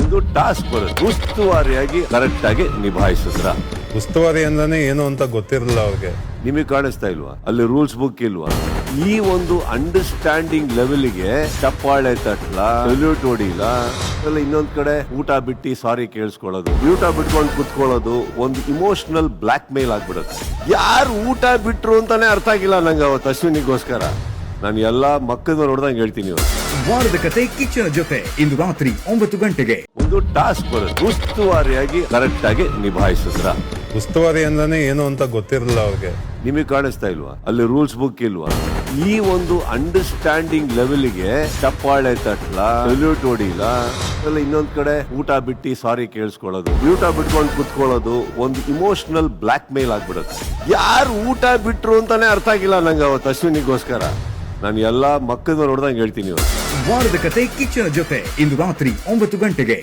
ಒಂದು ಟಾಸ್ಕ್ ಬರುತ್ತೆ, ಉಸ್ತುವಾರಿಯಾಗಿ ಕರೆಕ್ಟ್ ಆಗಿ ನಿಭಾಯಿಸಿದ್ರ. ಉಸ್ತುವಾರಿ ಅಂದಾನೆ ಏನು ಅಂತ ಗೊತ್ತಿರಲಿಲ್ಲ ಅವ್ರಿಗೆ. ನಿಮಗೆ ಕಾಣಿಸ್ತಾ ಇಲ್ವಾ ಅಲ್ಲಿ ರೂಲ್ಸ್ ಬುಕ್ ಇಲ್ವಾ? ಈ ಒಂದು ಅಂಡರ್ಸ್ಟ್ಯಾಂಡಿಂಗ್ ಲೆವೆಲ್ಗೆ ಚಪ್ಪಾಳೆ ತಟ್ಲ, ಸಲ್ಯೂಟ್ ಹೊಡಿಲ್ಲ, ಇನ್ನೊಂದ್ ಕಡೆ ಊಟ ಬಿಟ್ಟು ಸಾರಿ ಕೇಳಿಸ್ಕೊಳ್ಳೋದು, ಊಟ ಬಿಟ್ಕೊಂಡು ಕುತ್ಕೊಳ್ಳೋದು ಒಂದು ಇಮೋಷನಲ್ ಬ್ಲಾಕ್ ಮೇಲ್ ಆಗ್ಬಿಡುತ್ತೆ. ಯಾರು ಊಟ ಬಿಟ್ರು ಅಂತಾನೆ ಅರ್ಥ ಆಗಿಲ್ಲ ನಂಗೆ ಅವತ್ತು ಅಶ್ವಿನಿಗೋಸ್ಕರ. ನಾನು ಎಲ್ಲಾ ಮಕ್ಕಳನ್ನ ನೋಡ್ದಂಗೆ ಹೇಳ್ತೀನಿ. ವಾರದ ಕತೆ ಕಿಚ್ಚನ ಜೊತೆ ಇಂದು ರಾತ್ರಿ 9 ಗಂಟೆಗೆ. ಒಂದು ಟಾಸ್ಕ್ ಬರುತ್ತೆ, ಉಸ್ತುವಾರಿಯಾಗಿ ಕರೆಕ್ಟ್ ಆಗಿ ನಿಭಾಯಿಸಿದ್ರ. ಉಸ್ತುವಾರಿ ಅಂದಾನೆ ಏನು ಅಂತ ಗೊತ್ತಿರಲಿಲ್ಲ ಅವ್ರಿಗೆ. ನಿಮಗೆ ಕಾಣಿಸ್ತಾ ಇಲ್ವಾ ಅಲ್ಲಿ ರೂಲ್ಸ್ ಬುಕ್ ಇಲ್ವಾ? ಈ ಒಂದು ಅಂಡರ್ಸ್ಟ್ಯಾಂಡಿಂಗ್ ಲೆವೆಲ್ಗೆ ಚಪ್ಪಾಳೆ ತಟ್ಲ, ಸಲ್ಯೂಟ್ ಹೊಡಿಲ್ಲ, ಇನ್ನೊಂದ್ ಕಡೆ ಊಟ ಬಿಟ್ಟು ಸಾರಿ ಕೇಳಿಸ್ಕೊಳ್ಳೋದು, ಊಟ ಬಿಟ್ಕೊಂಡು ಕುತ್ಕೊಳ್ಳೋದು ಒಂದು ಇಮೋಷನಲ್ ಬ್ಲಾಕ್ ಮೇಲ್ ಆಗ್ಬಿಡುತ್ತೆ. ಯಾರು ಊಟ ಬಿಟ್ರು ಅಂತಾನೆ ಅರ್ಥ ಆಗಿಲ್ಲ ನಂಗೆ ಅವತ್ತು ಅಶ್ವಿನಿಗೋಸ್ಕರ. ನಾನು ಎಲ್ಲಾ ಮಕ್ಕಳನ್ನ ನೋಡ್ದಂಗೆ ಹೇಳ್ತೀನಿ. ವಾರದ ಕತೆ ಕಿಚ್ಚನ ಜೊತೆ ಇಂದು ರಾತ್ರಿ 9 ಗಂಟೆಗೆ.